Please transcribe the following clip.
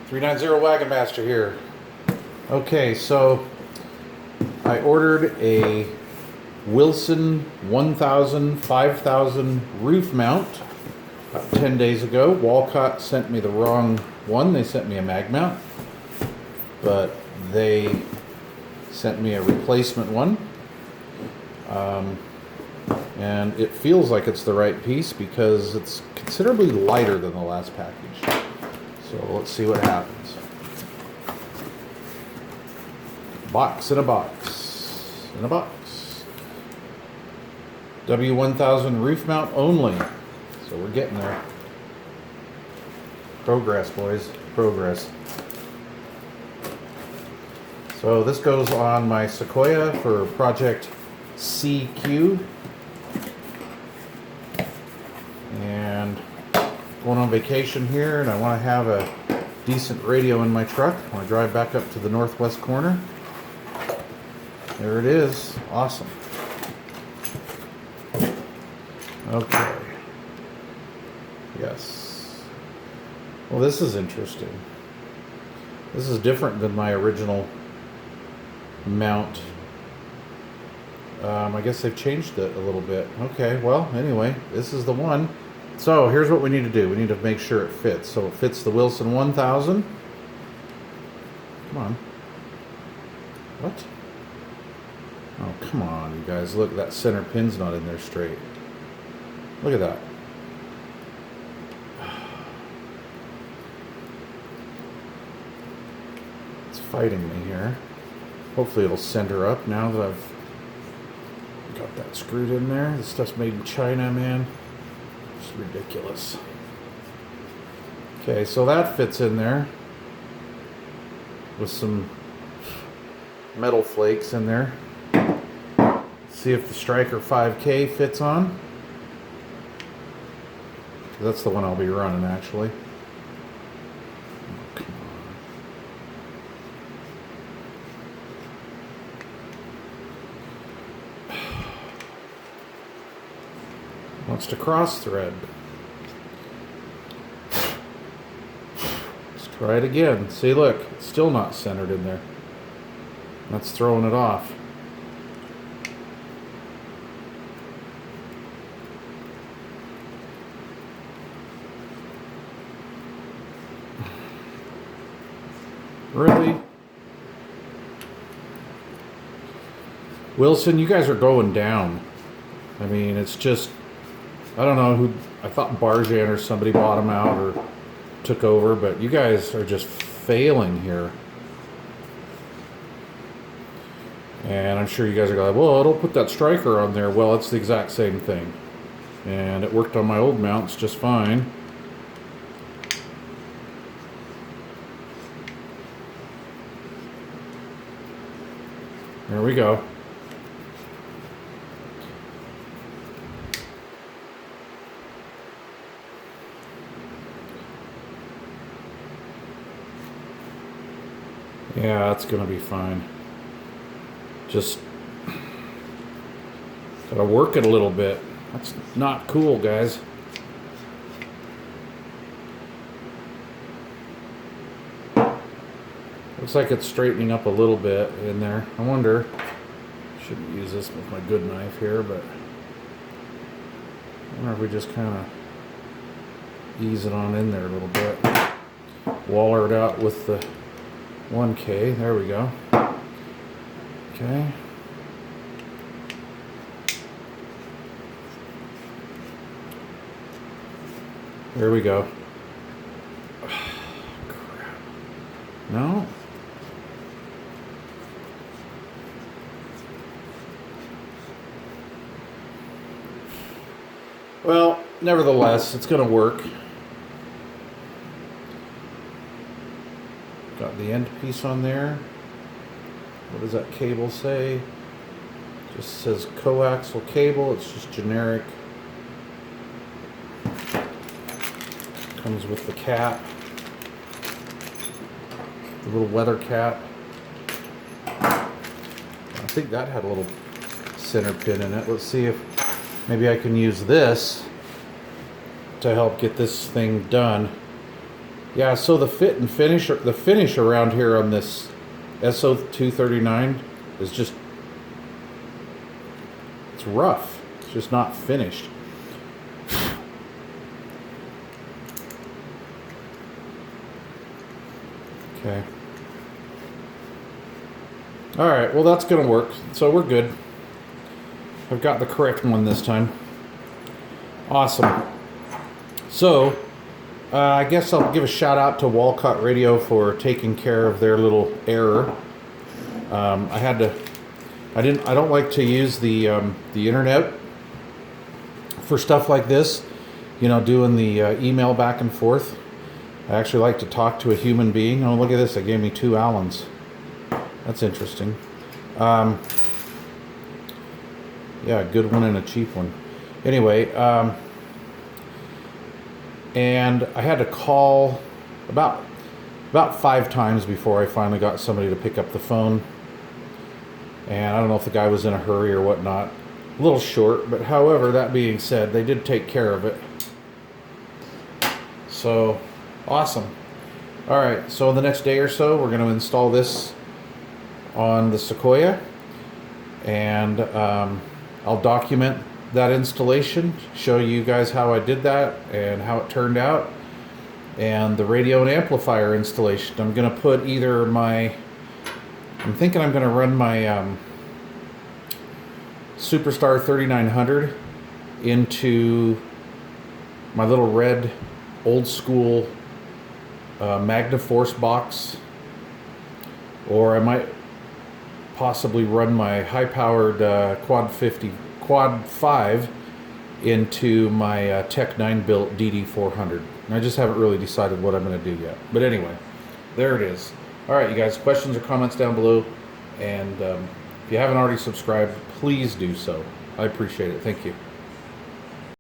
390 Wagon Master here. Okay, so I ordered a Wilson 1000, 5000 roof mount about 10 days ago. Walcott sent me the wrong one. They sent me a mag mount, but they sent me a replacement one. And it feels like it's the right piece because it's considerably lighter than the last package. So let's see what happens. Box in a box. In a box. W1000 roof mount only. So we're getting there. Progress, boys. Progress. So this goes on my Sequoia for Project CQ. And going on vacation here, and I want to have a decent radio in my truck. I want to drive back up to the northwest corner. There it is. Awesome. Okay. Yes. Well, this is interesting. This is different than my original mount. I guess they've changed it a little bit. Okay, well, anyway, this is the one. So here's what we need to do. We need to make sure it fits. So it fits the Wilson 1000. Come on. What? Oh, come on, you guys. Look, that center pin's not in there straight. Look at that. It's fighting me here. Hopefully it'll center up now that I've got that screwed in there. This stuff's made in China, man. It's ridiculous. Okay, so that fits in there with some metal flakes in there. See if the Striker 5K fits on. That's the one I'll be running, actually. Oh, come on. Wants to cross thread. Let's try it again. See, look, it's still not centered in there. That's throwing it off. Really? Wilson, you guys are going down. I mean, it's just, I don't know who, I thought Barjan or somebody bought them out or took over, but you guys are just failing here. And I'm sure you guys are going, well, don't put that Striker on there. Well, it's the exact same thing. And it worked on my old mounts just fine. There we go. Yeah, it's gonna be fine. Just gotta work it a little bit. That's not cool, guys. Looks like it's straightening up a little bit in there. I wonder, shouldn't use this with my good knife here, but I wonder if we just kind of ease it on in there a little bit. Waller it out with the 1K. There we go. Okay. There we go. Crap. No. Well, nevertheless, it's going to work. Got the end piece on there. What does that cable say? Just says coaxial cable. It's just generic. Comes with the cap. The little weather cap. I think that had a little center pin in it. Let's see if maybe I can use this to help get this thing done. Yeah, so the fit and finish, the finish around here on this SO239 is just, it's rough. It's just not finished. Okay. All right, well that's gonna work. So we're good. I've got the correct one this time. Awesome. So, I guess I'll give a shout out to Walcott Radio for taking care of their little error. I don't like to use the internet for stuff like this, you know, doing the email back and forth. I actually like to talk to a human being. Oh, look at this, they gave me 2 Allens. That's interesting. Yeah, a good one and a cheap one. Anyway, and I had to call about 5 times before I finally got somebody to pick up the phone. And I don't know if the guy was in a hurry or whatnot. A little short, but however, that being said, they did take care of it. So, awesome. All right, so in the next day or so, we're going to install this on the Sequoia, and I'll document that installation, show you guys how I did that and how it turned out, and the radio and amplifier installation. I'm going to put either I'm thinking I'm going to run my Superstar 3900 into my little red old school Magnaforce box, or I might possibly run my high-powered Quad 5 into my Tech 9 built DD400. And I just haven't really decided what I'm going to do yet. But anyway, there it is. All right, you guys, questions or comments down below. And if you haven't already subscribed, please do so. I appreciate it. Thank you.